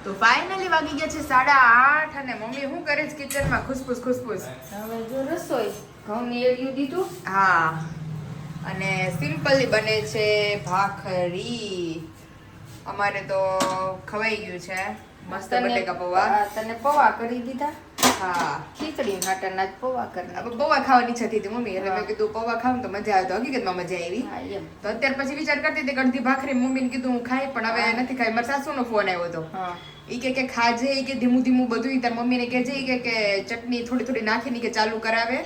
તો ફાઇનલી વાગી ગયા છે 8:30 અને મમ્મી શું કરે છે કિચનમાં ખુશફુસ ખુશફુસ. હવે જો રસોઈ ઘઉંની એડિયું દીધું. હા અને સિમ્પલી બને છે ભાખરી. અમારે તો ખવાઈ ગયું છે મસ્ત બટેકા પૌવા. તને પૌવા કરી દીધા. હા ખીચડી નાટરના જ પૌવા કરી. પૌવા ખાવાની ઈચ્છા થઈ હતી મમ્મી એટલે મેં કીધું પૌવા ખાવ તો મજા આવે તો હકીકતમાં મજા આવી. હા એમ. તો અત્યાર પછી વિચાર કરતી હતી કે અડધી ભાખરી મમ્મીને કીધું હું ખાઈ પણ હવે નથી ખાઈ. મારા સાસુનો ફોન આવ્યો હતો. હા ઈ કે ખાજે ઈ કે ધીમું ધીમું બધું તાર મમ્મીને કહેજે ઈ કે ચટણી થોડી થોડી નાખીને કે ચાલુ કરાવે.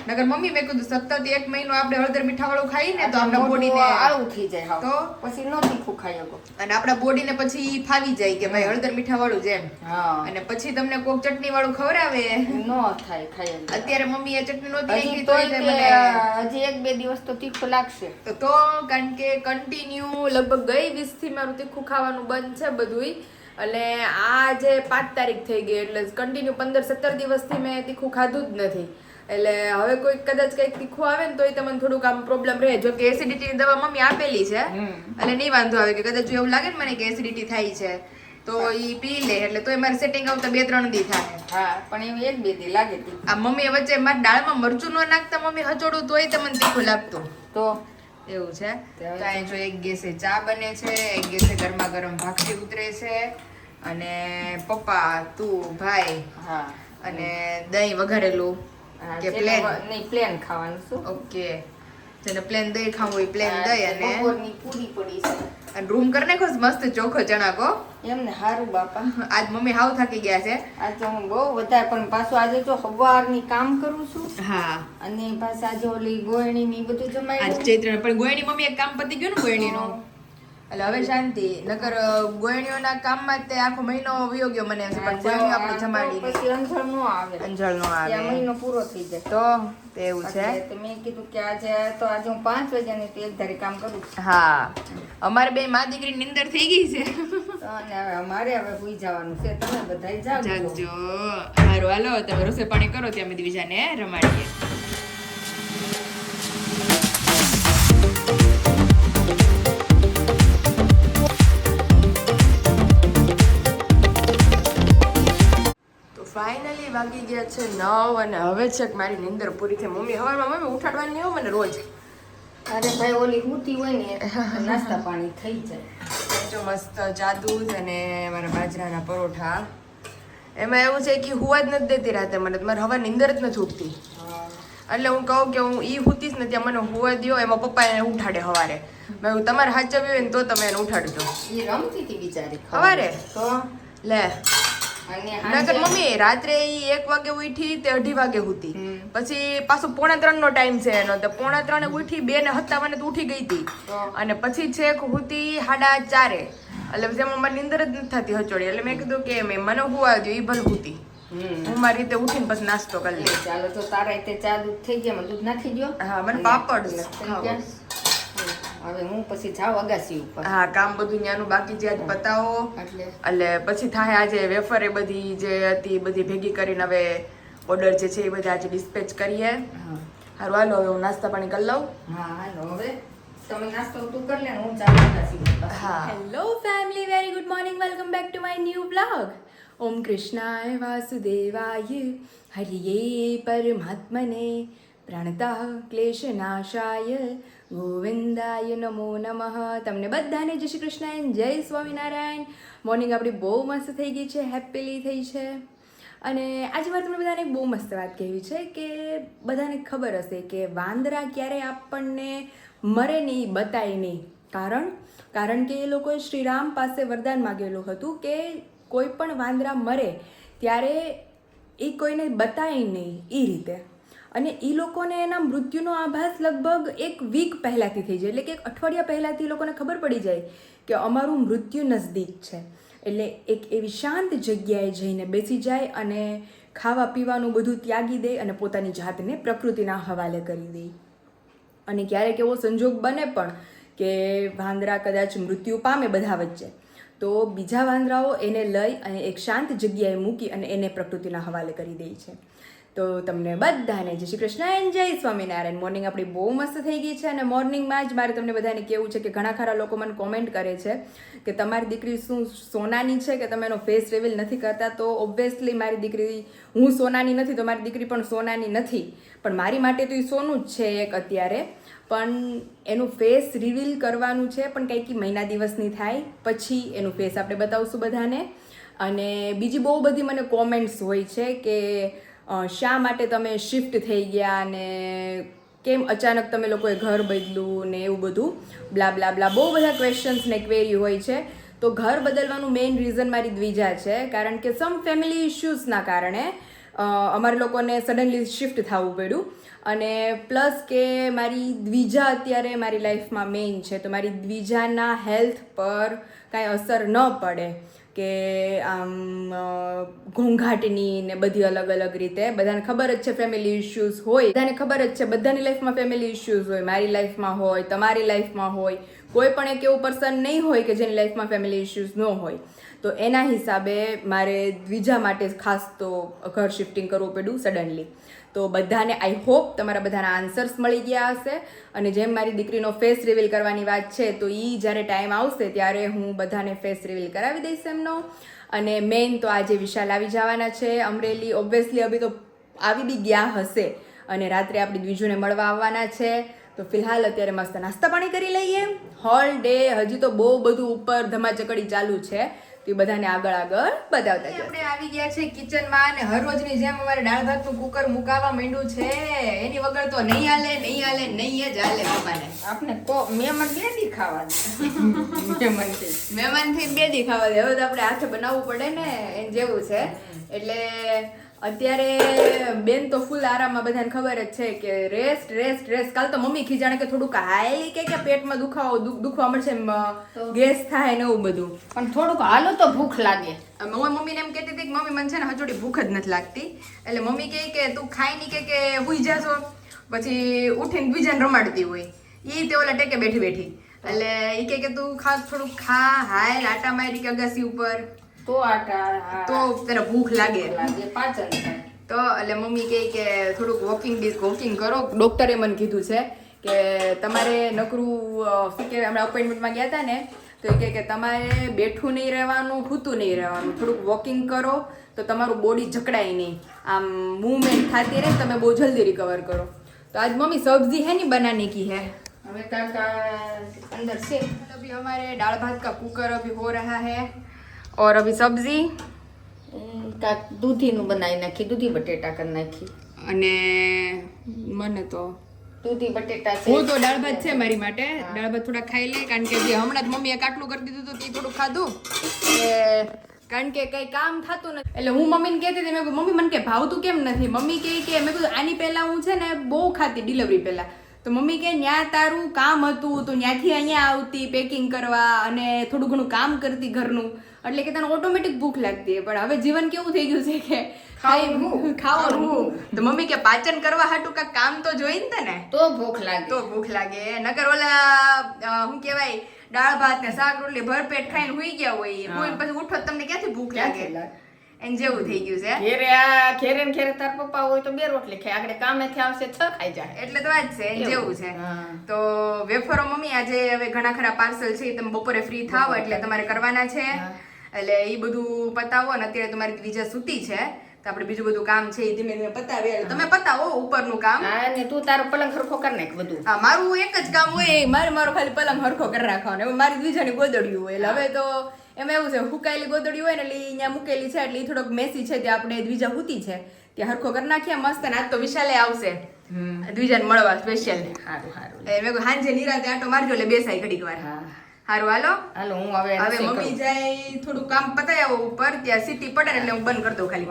નગર મમ્મી મેં કીધું સતત 1 મહિનો આપણે હળદર મીઠા વાળું ખાઈ ને તો આપણા બોડીને આળું થઈ જાય. તો પછી નો તીખું ખાઈ શકો અને આપણા બોડીને પછી ફાવી જાય કે ભાઈ હળદર મીઠા વાળું જેમ. હા અને પછી તમને કોક ચટણી વાળું ખવડાવે નો થાય ખાઈ. અત્યારે મમ્મી એ ચટણી નહોતી હજી નાખી તો તોય તે મને હજી 1-2 દિવસ તો તીખું લાગશે. તો કારણ કે કન્ટિન્યુ લગભગ ગઈ 20 થી મારું તીખું ખાવાનું બંધ છે બધુંય. એટલે આજે 5 તારીખ થઈ ગઈ એટલે કન્ટિન્યુ 15-17 દિવસથી મેં તીખું ખાધું જ નથી. એટલે હવે કોઈ કદાચ કંઈક તીખું આવે ને તોય તમને થોડુંક આમ પ્રોબ્લેમ રહે. જો કે એસિડિટીની દવા મમ્મી આપેલી છે એટલે નહીં વાંધો આવે કે કદાચ એવું લાગે ને મને કે એસિડિટી થાય છે તો ઈ પી લે એટલે તોય મારે સેટિંગ આવતા 2-3 દી થાય. હા પણ એવું 1-2 દી લાગે. આ મમ્મી વચ્ચે મારી દાળમાં મરચું ન નાખતા મમ્મી હચોડું તોય તમને તીખું લાગતું તો એવું છે. તો અહીં જો એક ગેસે ચા બને છે, એક ગેસે ગરમા ગરમ ભાખરી ઉતરે છે અને પપ્પા તું ભાઈ હા અને દહીં વઘારેલું કે પ્લેન નહીં પ્લેન ખાવાનું શું. ઓકે જેને પ્લેન દહીં ખાવું હોય પ્લેન દહીં અને બપોરની પૂરી પડી છે અને રૂમ કરી નાખો મસ્ત ચોખ્ખો ચણાકો. એમને હારું બાપા. આજ મમ્મી હાવ થાકી ગયા છે. આજ તો હું બહુ વધારે પણ પાછું આજે જો સવારની કામ કરું છું. હા અને પાછું આજે ઓલી ગોળણી ની બધું જમાઈ આજ ચૈત્ર પણ ગોયણી મમ્મી એક કામ પતી ગયું ને ગોયણીનું એટલે હવે શાંતિ. નકર ગોયણીઓના કામમાં તે આખો મહિનો વયો ગયો મને એમ છે પણ ગોયણીઓ આપણે જમાડી પછી અંજળ નો આવે. અંજળ નો આવે ત્યાં મહિનો પૂરો થઈ જાય. તો તે એવું છે. એટલે મેં કીધું કે આજે હું 5 વાગ્યાની તો એક ધારી કામ કરું છું. હા અમારે બે માં દીકરી નિંદર થઈ ગઈ છે. અને હવે અમારે હવે સુઈ જવાનું છે. તમે બધાય જાગજો. જાગજો. હારું હાલો તમે રસોઈ પાણી કરો ત્યાં બધી બીજાને રમાડીએ. ફાઇનલી વાગી ગયા છે 9 અને હવે છે કે મારી નિંદર પૂરી થઈ. મમ્મી હવારમાં મમ્મી ઉઠાડવાની નહીં હોય મને રોજ. અરે ભાઈ ઓલી હુતી હોય ને નાસ્તા પાણી થઈ જાય. જો મસ્ત જાદુ અને મારા બાજરાના પરોઠા. એમાં એવું છે કે હુવા જ નથી દેતી રાતે મને મારે હવે નિંદર જ નથી ઉઠતી. એટલે હું કહું કે હું ઈ હુતી જ નથી મને હુવા દ્યો. એમાં પપ્પા એને ઉઠાડે સવારે. મેં તમારે હાચવ્યું હોય ને તો તમે એને ઉઠાડજો. એ રમતી હતી બિચારી સવારે તો લે અને નકર મમ્મી રાત્રે ઈ 1 વાગે ઉઠી તે 2:30 વાગે હુતી. પછી પાછું 2:45 નો ટાઈમ છે એનો તો 2:45 ઉઠી 2:57 તો ઉઠી ગઈ હતી અને પછી છેક હુતી 4:30 એટલે પછી એમાં મારી નિંદર જ નથી થતી હચોડી. એટલે મેં કીધું કે મને હુવા દો ઈ ભલે હુતી હું મારી રીતે ઉઠીને પછી નાસ્તો કરી લઈ. ચાલો તો તારા રીતે ચા દૂધ થઈ ગયા દૂધ નાખી દો. હા મને પાપડ હવે હું પછી જાઉં અગાસી ઉપર. હા કામ બધું ન્યાનું બાકી જે આજ પતાવો એટલે પછી થાય. આજે વેફર એ બધી જે હતી બધી ભેગી કરીને હવે ઓર્ડર જે છે એ બધા આજે ડિસ્પેચ કરીએ. હારું હાલો હવે હું નાસ્તા પાણી કરી લઉં. હા હાલો હવે તમે નાસ્તો તું કરી લે હું જાઉં અગાસી ઉપર. હા hello family, very good morning, welcome back to my new blog. ઓમ કૃષ્ણાય વાસુદેવાય હરિયે પરમાત્મને પ્રણતઃ ક્લેશનાશાય ગોવિંદાય નમો નમઃ. તમને બધાને જય શ્રી કૃષ્ણ એન્ડ જય સ્વામિનારાયણ. મોર્નિંગ આપણી બહુ મસ્ત થઈ ગઈ છે, હેપીલી થઈ છે. અને આજે મારે તમને બધાને એક બહુ મસ્ત વાત કહેવી છે કે બધાને ખબર હશે કે વાંદરા ક્યારેય આપણને મરે નહીં, બતાય નહીં. કારણ કે એ લોકોએ શ્રીરામ પાસે વરદાન માગેલું હતું કે કોઈ પણ વાંદરા મરે ત્યારે એ કોઈને બતાય નહીં એ રીતે. અને એ લોકોને એના મૃત્યુનો આભાસ લગભગ 1 વીક પહેલાંથી થઈ જાય એટલે કે 1 અઠવાડિયા પહેલાંથી એ લોકોને ખબર પડી જાય કે અમારું મૃત્યુ નજદીક છે. એટલે એક એવી શાંત જગ્યાએ જઈને બેસી જાય અને ખાવા પીવાનું બધું ત્યાગી દે અને પોતાની જાતને પ્રકૃતિના હવાલે કરી દે. અને ક્યારેક એવો સંજોગ બને પણ કે વાંદરા કદાચ મૃત્યુ પામે બધા વચ્ચે તો બીજા વાંદરાઓ એને લઈ અને એક શાંત જગ્યાએ મૂકી અને એને પ્રકૃતિના હવાલે કરી દે છે. તો તમને બધાને જય શ્રી કૃષ્ણ એન્ડ જય સ્વામિનારાયણ. મોર્નિંગ આપણી બહુ મસ્ત થઈ ગઈ છે અને મોર્નિંગમાં જ મારે તમને બધાને કહેવું છે કે ઘણા ખરા લોકો મને કોમેન્ટ કરે છે કે તમારી દીકરી શું સોનાની છે કે તમે એનો ફેસ રિવીલ નથી કરતા. તો ઓબ્વિયસલી મારી દીકરી, હું સોનાની નથી તો મારી દીકરી પણ સોનાની નથી, પણ મારી માટે તો એ સોનું જ છે એક અત્યારે. પણ એનું ફેસ રિવીલ કરવાનું છે, પણ કંઈક મહિના દિવસની થાય પછી એનું ફેસ આપણે બતાવશું બધાને. અને બીજી બહુ બધી મને કોમેન્ટ્સ હોય છે કે શા માટે તમે શિફ્ટ થઈ ગયા ને કેમ અચાનક તમે લોકોએ ઘર બદલ્યું ને એવું બધું બ્લા બ્લા બ્લા, બહુ બધા ક્વેશ્ચન્સ ને ક્વેરી હોય છે. તો ઘર બદલવાનું મેઇન રીઝન મારી દ્વિજા છે, કારણ કે સમ ફેમિલી ઇશ્યુઝના કારણે અમારે લોકોને સડનલી શિફ્ટ થવું પડ્યું. અને પ્લસ કે મારી દ્વિજા અત્યારે મારી લાઈફમાં મેઇન છે, તો મારી દ્વિજાના હેલ્થ પર કાંઈ અસર ન પડે કે આમ ઘોંઘાટની ને બધી અલગ અલગ રીતે. બધાને ખબર જ છે ફેમિલી ઇશ્યુઝ હોય, બધાને ખબર જ છે બધાની લાઈફમાં ફેમિલી ઇશ્યુઝ હોય, મારી લાઈફમાં હોય, તમારી લાઈફમાં હોય. કોઈ પણ એક એવું પર્સન નહીં હોય કે જેની લાઈફમાં ફેમિલી ઇશ્યુઝ ન હોય. તો એના હિસાબે મારે દ્વિજા માટે ખાસ તો ઘર શિફ્ટિંગ કરવું પડ્યું સડનલી. તો બધાને આઈ હોપ તમારા બધાના આન્સર્સ મળી ગયા હશે. અને જેમ મારી દીકરીનો ફેસ રિવીલ કરવાની વાત છે, તો એ જ્યારે ટાઈમ આવશે ત્યારે હું બધાને ફેસ રિવીલ કરાવી દઈશ એમનો. અને મેઇન તો આજે વિશાલ આવી જવાના છે અમરેલી. ઓબ્વિયસલી અભી તો આવી બી ગયા હશે અને રાત્રે આપણી દ્વિજુને મળવા આવવાના છે. તો ફિલહાલ અત્યારે મસ્ત નાસ્તા પાણી કરી લઈએ. હોલ ડે હજી તો બહુ બધું ઉપર ધમાચકડી ચાલુ છે, તો એ બધાને આગળ આગળ બતાવતા જઈએ. આપણે આવી ગયા છે કિચનમાં અને હર રોજની જેમ અમારે દાળ ભાતનું કુકર મુકાવા માંડ્યું છે. એની વગર તો નહીં હાલે, નહીં હાલે, નહીં જ હાલે. બાપાને આપણે મહેમાન બે દી ખાવા દે. મહેમાન થઈ 2 દી ખાવા દે. હવે તો આપણે હાથે બનાવવું પડે ને, એમ જેવું છે. એટલે અત્યારે બેન તો ફૂલ આરામમાં, બધાને ખબર જ છે કે રેસ્ટ રેસ્ટ રેસ્ટ. કાલ તો મમ્મી ખીજાણે કે થોડુંક હાલી કે પેટમાં દુખવા મળશે, ગેસ થાય ને એવું બધું. પણ થોડુંક હાલો તો ભૂખ લાગે. મમ્મીને એમ કહેતી હતી કે મમ્મી મને છે ને હજોડી ભૂખ જ નથી લાગતી. એટલે મમ્મી કહે કે તું ખાઈ નહીં કે હુઈ જાશો, પછી ઉઠીને બીજાને રમાડતી હોય. એ તે ઓલા ટેકે બેઠી બેઠી. એટલે એ કહે કે તું ખા, થોડુંક ખા, હાય આટા મારી કે અગાસી ઉપર, તો આટા તો તને ભૂખ લાગે, પાચન થાય. તો એટલે મમ્મી કહે કે થોડુંક વોકિંગ કરો. ડૉક્ટરે મને કીધું છે કે તમારે નકરું શું કહેવાય, હમણાં અપોઇન્ટમેન્ટમાં ગયા હતા ને, તો એ કહે કે તમારે બેઠું નહીં રહેવાનું, સૂતું નહીં રહેવાનું, થોડુંક વોકિંગ કરો તો તમારું બોડી જકડાય નહીં, આમ મૂવમેન્ટ થતી રહે, તમે બહુ જલ્દી રિકવર કરો. તો આજ મમ્મી સબ્જી है नहीं बनाने की है. હવે કાકા અંદર છે. अभी हमारे दाल भात का कुकर अभी हो रहा है और अभी सब्जी કાક દૂધીનું બનાવી નાખી, દૂધી બટેટા કરી નાખી. અને મને તો દૂધી બટેટા છે. હું તો દાળ ભાત છે મારી માટે. દાળ ભાત થોડા ખાઈ લે, કારણ કે જે હમણાં જ મમ્મીએ કાટલું કરી દીધું હતું તે થોડું ખાધું, કારણ કે કઈ કામ થતું નથી. એટલે હું મમ્મીને કહેતી હતી, મેં કીધું મમ્મી મને કે ભાવતું કેમ નથી. મમ્મી કહે કે મેં કીધું આની પહેલા હું છે ને બહુ ખાતી ડિલિવરી પહેલા. તો મમ્મી કે ન્યા તારું કામ હતું તો ત્યાંથી અહીંયા આવતી પેકિંગ કરવા અને થોડું ઘણું કામ કરતી ઘરનું, એટલે કે તને ઓટોમેટિક ભૂખ લાગતી. પણ હવે જીવન કેવું થઈ ગયું છે કે ખાવાનું. તો મમ્મી કે પાચન કરવા હાટું કાંઈક કામ તો જોઈ ને તો ભૂખ લાગે. તો ભૂખ લાગે. નકર ઓલા શું કહેવાય, દાળ ભાત ને શાક રોટલી ભરપેટ ખાઈને હુઈ ગયા હોય, પછી ઉઠો તમને ક્યાંથી ભૂખ લાગે? એમ જેવું થઈ ગયું છે. ઘેરે ને ઘેરે તાર પપ્પા હોય તો 2 રોટલી ખાય, આગળ કામેથી આવશે 6 ખાઈ જાય. એટલે તો વાત છે, એમ જેવું છે. તો વેફરો મમ્મી આજે હવે ઘણા ખરા પાર્સલ છે, તમે બપોરે ફ્રી થાવ એટલે તમારે કરવાના છે. એટલે એ બધું પતાવો. અને અત્યારે તમારી બીજા સૂતી છે, તો આપણે બીજું બધું કામ છે એ ધીમે ધીમે પતાવીએ. તમે પતાવો ઉપરનું કામ. અને તું તારો પલંગ હરખો કરી નાખ બધું. હા, મારું એક જ કામ હોય, મારો ખાલી પલંગ હરખો કરી રાખવાનો. હવે મારી બીજાની ગોદડિયું હોય, એટલે હવે તો એમાં એવું છે, હુકાયેલી ગોદડી હોય ને એટલે અહીંયા મૂકેલી છે, એટલે એ થોડોક મેસી છે, ત્યાં આપણે દ્વિજા હૂતી છે ત્યાં હરખો કરી નાખીએ મસ્ત. આજ તો વિશાલે આવશે દ્વિજાને મળવા સ્પેશિયલ. મેં કહ્યું હાંજે નિરાતે આટો મારજો એટલે બેસાય ઘડીક વાર. હારું હાલો હું હવે મમ્મી જાય થોડું કામ પતાય આવો ઉપર, ત્યાં સીટી પડે એટલે હું બંધ કરી દઉં ખાલી.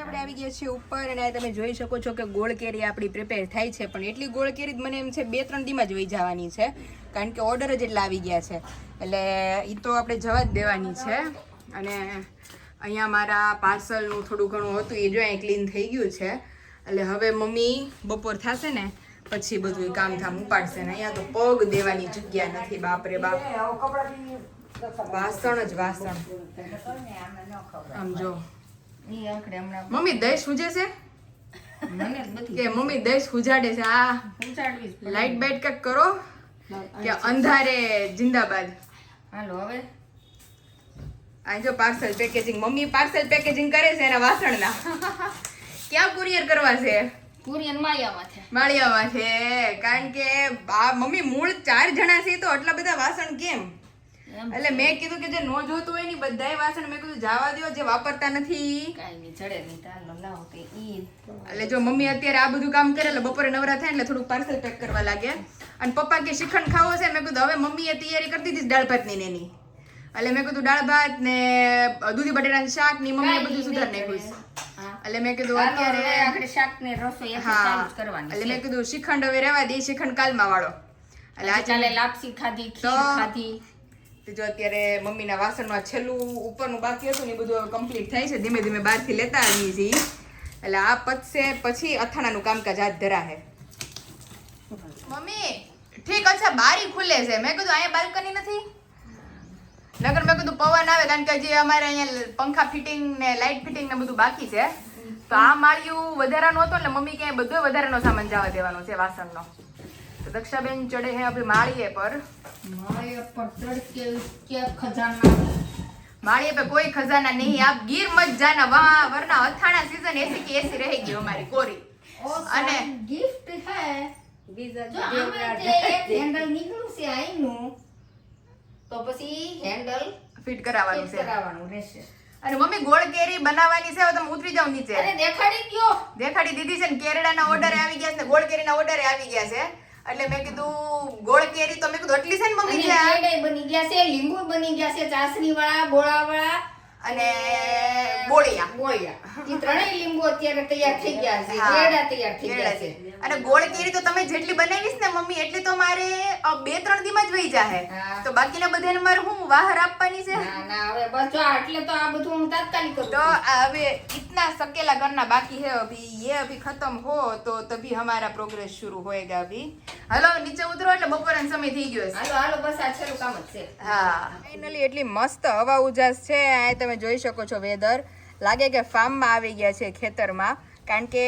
આપણે આવી ગયા છીએ ઉપર અને તમે જોઈ શકો છો કે ગોળ કેરી આપણી પ્રિપેર થાય છે. પણ એટલી ગોળ કેરી મને એમ છે 2-3 દીમાં જ વહી જવાની છે, કારણ કે ઓર્ડર જ એટલા આવી ગયા છે. એટલે એ તો આપણે જવા જ દેવાની છે. અને અહીંયા મારા પાર્સલનું થોડું ઘણું હતું, એ જો અહીં ક્લીન થઈ ગયું છે. એટલે હવે મમ્મી બપોર થશે ને પછી બધું કામ ધામ ઉપાડશે. ને અહીંયા તો પગ દેવાની જગ્યા નથી, બાપરે બાપ, વાસણ જ વાસણ. આમ જો મમ્મી દહીં શું છે? મને જ બધી કે મમ્મી દેશ ઉજાડે છે આ ઉચાડવી જ પડે. લાઈટ બાઈટ કઈક કરો કે અંધારે જિંદાબાદ. હાલો હવે આ જો parcel packaging, mummy parcel packaging કરે છે એના વાસણના. ક્યાં કુરિયર કરવા છે? કુરિયન માયામાં છે. માળિયામાં છે. કારણ કે આ મમ્મી મૂળ 4 જણા છે તો આટલા બધા વાસણ કેમ? એમ એટલે મેં કીધું કે જે નો જોતું હોય ને બધાય વાસણ મેં કીધું જવા દો, જે વાપરતા નથી. કાંઈ નહીં જડે નહીં તાલો લાવો તે ઈ એટલે જો મમ્મી અત્યારે આ બધું કામ કરે એટલે બપોરે નવરા થાય એટલે થોડુંક પાર્સલ પેક કરવા લાગે. અને પપ્પા કે શ્રીખંડ ખાવો છે, મેં કીધું હવે મમ્મીએ તૈયારી કરી દીધી દાળ ભાતની ને એની. એટલે મેં કીધું દાળ ભાત ને દૂધી બટેટાનું શાક ની મમ્મીએ બધું સુધાર નાખ્યું છે. હા. એટલે મેં કીધું હાલો હવે અત્યારે આપણે શાક ને રસોઈ આપણે હા ચાલુ જ કરવાની એટલે છે. મેં કીધું શ્રીખંડ હવે રહેવા દે, શ્રીખંડ કાલમાં વાળો. એટલે આજે કાલે આજે લાપસી ખાધી, તો ખીર ખાધી. તો જો અત્યારે મમ્મીના વાસણનું આ છેલ્લું ઉપરનું બાકી હતું ને એ બધું હવે કમ્પ્લીટ થાય છે. ધીમે ધીમે બહારથી લેતા આવીએ છીએ. એટલે આ પતશે પછી અથાણાનું કામકાજ હાથ ધરાશે. મમ્મી ઠીક, અચ્છા બારી ખુલે છે. મેં કીધું અહીંયા બાલ્કની નથી નગર, મેં કીધું પવન આવે કારણ કે જે અમારે અહીંયા પંખા ફિટિંગ ને લાઇટ ફિટિંગ ને બધું બાકી છે. તો આ માળિયું વધારાનું હતું એટલે મમ્મી ક્યાંય બધો વધારાનો સામાન જવા દેવાનો છે વાસણનો. તો દક્ષાબેન ચડે હે આપણી માળીએ પર. મારે પતળ કે क्या खजाना माड़िए पे कोई खजाना नहीं, आप गिर मत जाना वहाँ, वरना અથાણા सीजन ऐसी की ऐसी रहेगी हमारी कोरी. અને गिफ्ट है બીજા જો આમાં તે એક હેન્ડલ નીકળ્યું છે આઈનું તો પછી હેન્ડલ ફિટ કરાવવાનું ફિટ છે. કરાવવાનું રહેશે. અને મમ્મી ગોળ કેરી બનાવવાની છે, હવે તમે ઉતરી જાવ નીચે. અરે દેખાડી ગયો દેખાડી દીધી છે ને, કેરડાના ઓર્ડર આવી ગયા છે ને ગોળ કેરીના ઓર્ડર આવી ગયા છે. એટલે મેં કીધું ગોળ કેરી તો મેં કીધું એટલી છે ને મમ્મી છે આ. કેડે બની ગયા છે, લીંબુ બની ગયા છે, ચાસણી વાળા, બોળા વાળા અને બોળિયા. બોળિયા. ઈ ત્રણેય લીંબુ અત્યારે તૈયાર થઈ ગયા છે, હા. કેડા તૈયાર થઈ ગયા છે. અને ગોળ કેરી તો તમે જેટલી બનાવીશ ને મમ્મી એટલી તો મારે 2-3 દીમાં જ વહી જાહે. હા. તો બાકીના બધાને મારે હું વાહર આપવાની છે. ના ના હવે બસ જો એટલે તો આ બધું હું તાત્કાલિક કરું तो છું. अभी इतना सकेला करना बाकी है अभी, ये अभी खत्म हो तो तभी हमारा प्रोग्रेस शुरू होएगा अभी. हेलो નીચे ઉતરો એટલે બપોરનો સમય થઈ ગયો છે. હાલો હાલો બસ આ છેલ્લું કામ જ છે. હા ફાઇનલી એટલી મસ્ત હવા ઉજાસ છે. આ તમે જોઈ શકો છો વેધર. લાગે કે ફાર્મમાં આવી ગયા છે ખેતરમાં, કારણ કે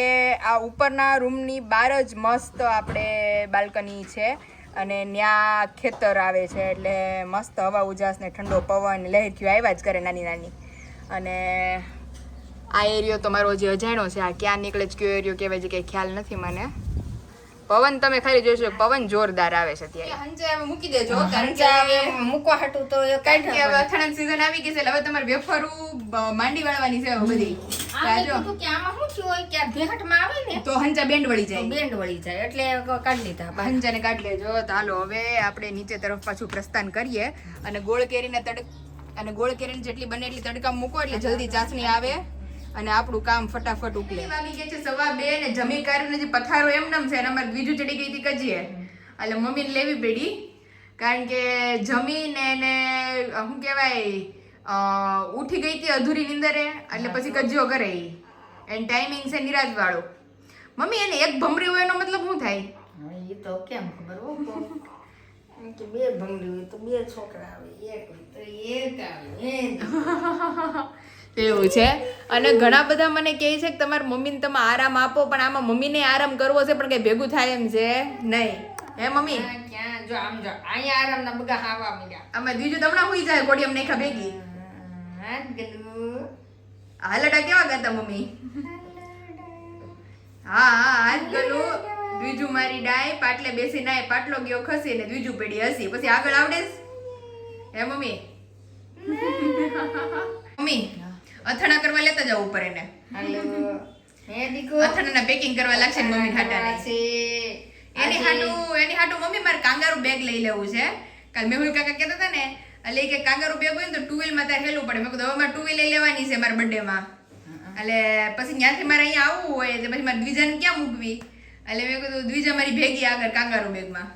આ ઉપરના રૂમની બહાર જ મસ્ત આપણે બાલ્કની છે અને ત્યાં ખેતર આવે છે. એટલે મસ્ત હવા ઉજાસ ને ઠંડો પવન લહેરખીઓ આવ્યા જ કરે નાની નાની. અને આ એરિયો તો મારો હજી અજાણ્યો છે. આ ક્યાં નીકળે છે કયો એરિયો કહેવાય છે કંઈ ખ્યાલ નથી મને. પવન તમે ખાલી જોઈ શકો, પવન જોરદાર આવે છે ત્યારે. હંચે હવે મૂકી દેજો કારણ કે હવે મૂકવા હાટું તો એ કારણ કે હવે કાઢ્યા અથાણાની season આવી ગઈ છે એટલે હવે તમારે વેફરું માંડી વાળવાની છે હવે બધી. આમે જો કીધું કે આમાં શું થયું હોય કે આ ભેટમાં આવે ને તો હંચા બેન્ડ વળી તો જાય. બેન્ડ વળી જાય એટલે કાઢી લીધા બહાર. હંચાને કાઢી લેજો. તો હાલો હવે આપણે નીચે તરફ પાછું પ્રસ્થાન કરીએ. અને ગોળ કેરીને જેટલી બને એટલી તડકા મૂકો એટલે જલ્દી ચાસણી આવે અને આપણું કામ ફટાફટ ઉકલે. વાગી ગયા છે 2:15 ને જમી કરીને જે પથારો એમનેમ છે અને અમારે બીજું ચડી ગઈ હતી કજીએ. એટલે મમ્મીને લેવી પડી કારણ કે જમીને એને શું કહેવાય ઉઠી ગઈ હતી અધૂરી નીંદરે એટલે પછી કજિયો કરે ઈ. એન ટાઈમિંગ છે નિરાજ વાળો. મમ્મી એને એક ભમરી હોય એનો મતલબ શું થાય? હા, ઈ તો કેમ ખબર હો એમ કે બે ભમરી હોય તો બે છોકરા આવે, એક હોય તો એક આવે એવું છે. અને ઘણા બધા મને કહે છે કે તમારા મમ્મીને તમે આરામ આપો, પણ આમાં મમ્મીને આરામ કરવો છે પણ કઈ ભેગું થાય એમ છે નહીં. હે મમ્મી? ક્યાં જો આમ જો અહીંયા આરામના બગા હાવા મળ્યા. આમાં બીજું તમને હુઈ જાય કોડિયમ નાખ્યા ભેગી. હાથ ગલું હાલડા કેવા ગાતા મમ્મી? હા હા હાથ ગલું બીજું મારી ડાય પાટલે બેસી નાય, પાટલો ગયો ખસી ને બીજું પેડી હસી. પછી આગળ આવડે છે? હે મમ્મી? મમ્મી અથાણા કરવા લેતા જાવ ઉપર એને. હાલો હે દીકો અથાણાના પેકિંગ કરવા લાગશે ને મમ્મી ખાટાને. છે એની હાટુ મમ્મી મારે કાંગારૂ બેગ લઈ લેવું છે. કાલ મેહુલ કાકા કહેતા હતા ને એટલે કે કાંગારૂ બેગ હોય ને તો 2 વ્હીલમાં તારે હેલું પડે. મેં કીધું હવે મારે 2 વ્હીલ લેવાની છે મારા બર્થડે માં. એટલે પછી ત્યાંથી મારે અહીંયા આવવું હોય તો પછી મારે દ્વિજાને ક્યાં મૂકવી? એટલે મેં કીધું દ્વિજા મારી ભેગી આગળ કાંગારૂ બેગમાં.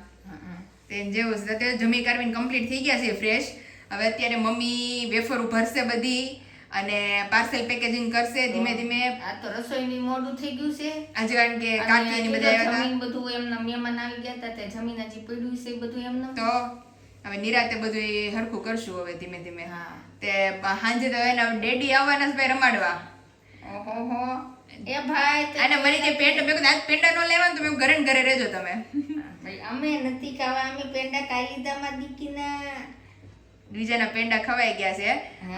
તે જેવું છે તે જમી કરવીને કમ્પ્લીટ થઈ ગયા છે ફ્રેશ. હવે અત્યારે મમ્મી વેફરો ભરશે બધી અને પાર્સલ પેકેજિંગ કરશે ધીમે ધીમે. આ તો રસોઈની મોડું થઈ ગયું છે. આજે કારણ કે કાકી ને બધા આવ્યા જમીન બધું એમના મહેમાન આવી ગયા હતા તે જમીન હજી પડ્યું છે બધું એમનું. હતા તો હવે નિરાતે બધું હરખું કરશું હવે ધીમે ધીમે. હા. તે સાંજે તો એના ડેડી આવવાના છે ભાઈ રમાડવા. ઓહોહો એ ભાઈ અને મને કે પેંડા મેં કીધું આજ પેંડા નો લેવાનું તો મેં ઘરે ને ઘરે રહેજો તમે. ભાઈ અમે નથી ખાવા, અમે પેંડા ખાઈ લીધા માં દીકીના. દ્વિજાના પેંડા ખવાઈ ગયા છે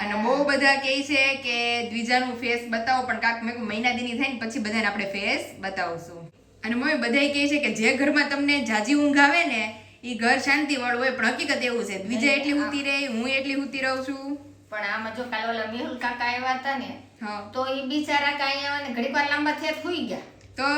અને બહુ બધા કહે છે કે દ્વિજાનું ફેસ બતાવો, પણ કાક મેં મહિના દીની થાય ને પછી બધાને આપણે ફેસ બતાવશું. અને મમ્મી બધાય કહે છે કે જે ઘરમાં તમને જાજી ઊંઘ આવે ને એ ઘર શાંતિ વાળું હોય, પણ હકીકત એવું છે દ્વિજા એટલી હુતી રહે, હું એટલી હુતી રહું છું. પણ આમાં જો કાલે ઓલા મેહુલ કાકા આવ્યા હતા ને હા તો એ બિચારા કાંઈ આવ્યા ને ઘડીક વાર લાંબા થયા સુઈ ગયા. તો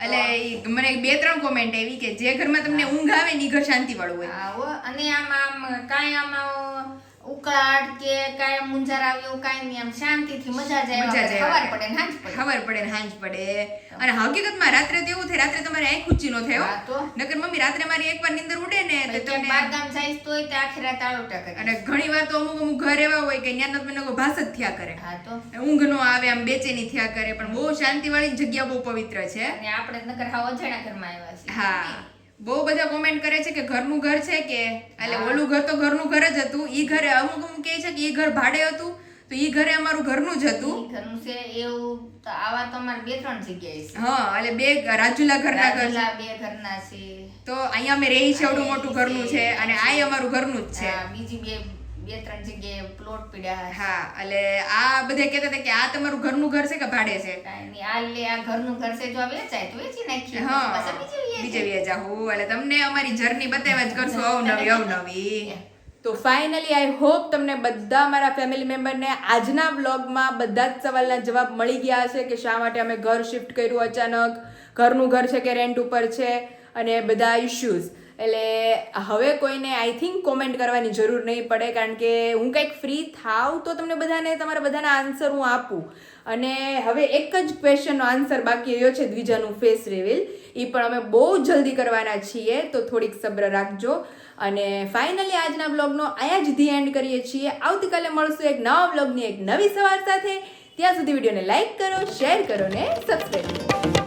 એટલે ઈ મને 2-3 કોમેન્ટ આવી કે જે ઘરમાં તમને ઊંઘ આવે ને ઈ ઘર શાંતિ વાળું હોય. હા હો. અને આમ કાંઈ આમાં ઉકળાટ કે કાંઈ મુંજાર આવ્યું કાંઈ નહીં, આમ શાંતિથી મજા જ આવે. ખબર પડે ને હાંજ પડે. ખબર પડે ને હાંજ પડે. અને હકીકતમાં રાત્રે તો એવું થાય, રાત્રે તમારે આંખ ઊંચી નો થાય હા તો. હો. નકર મમ્મી રાત્રે મારી એકવાર નીંદર ઉડે ને તો ક્યાંક તમને બહારગામ જઈશ તોય તે આખી રાત આળોટા કરે. અને ઘણી વાર તો અમુક ઘર એવા હોય કે ન્યા તો મને કોઈ ભાસ જ થયા કરે, હા તો. ઊંઘ નો આવે, આમ બેચેની થયા કરે, પણ બહુ શાંતિ વાળી જગ્યા બહુ પવિત્ર છે. અને આપણે નકર હાવ અજાણ્યા ઘરમાં આવ્યા છીએ. હા બહુ બધા કોમેન્ટ કરે છે કે ઘરનું ઘર છે કે એટલે ઓલું ઘર તો ઘરનું ઘર જ હતું, ઈ ઘરે અમુક કહે છે કે ઈ ઘર ભાડે હતું તો ઈ ઘરે અમારું ઘરનું જ હતું. ઈ ઘરનું છે એવું તો આવા તો અમારે 2-3 જગ્યાએ છે. હા એટલે બે રાજુલા ઘરના ઘર રાજુલા બે ઘરના છે. તો અહીંયા અમે રહી છે એવડું મોટું ઘરનું છે અને આ અમારું ઘરનું જ છે. હા, બીજી 2-3 જગ્યાએ પ્લોટ પડ્યા છે. હા એટલે આ બધા કહેતા હતા કે આ તમારું ઘરનું ઘર છે કે ભાડે છે. કાંઈ નહીં, આ લે આ ઘરનું ઘર છે, જો આ વેચાય તો વેચી નાખીએ. હા પાછા બીજે બીજે વ્યા જાહુ એટલે તમને અમારી જર્ની બતાવ્યા જ કરશું અવનવી. તો ફાઇનલી આઈ હોપ તમને બધા મારા ફેમિલી મેમ્બરને આજના વ્લોગમાં બધા જ સવાલના જવાબ મળી ગયા હશે કે શા માટે અમે ઘર શિફ્ટ કર્યું અચાનક, ઘરનું ઘર છે કે રેન્ટ ઉપર છે, અને બધા ઇશ્યુઝ. એટલે હવે કોઈને આઈ થિંક કોમેન્ટ કરવાની જરૂર નહીં પડે, કારણ કે હું કંઈક ફ્રી થાવ તો તમને બધાને તમારા બધાના આન્સર હું આપું. અને હવે એક જ ક્વેશ્ચનનો આન્સર બાકી રહ્યો છે દ્વિજાનું ફેસ રિવીલ, એ પણ અમે બહુ જલ્દી કરવાના છીએ, તો થોડીક સબ્ર રાખજો. અને ફાઇનલી આજના બ્લોગનો અહીંયા જ ધી એન્ડ કરીએ છીએ. આવતીકાલે મળશું એક નવા બ્લોગની એક નવી સવાર સાથે. ત્યાં સુધી વિડીયોને લાઈક કરો, શેર કરો ને સબસ્ક્રાઈબ કરો.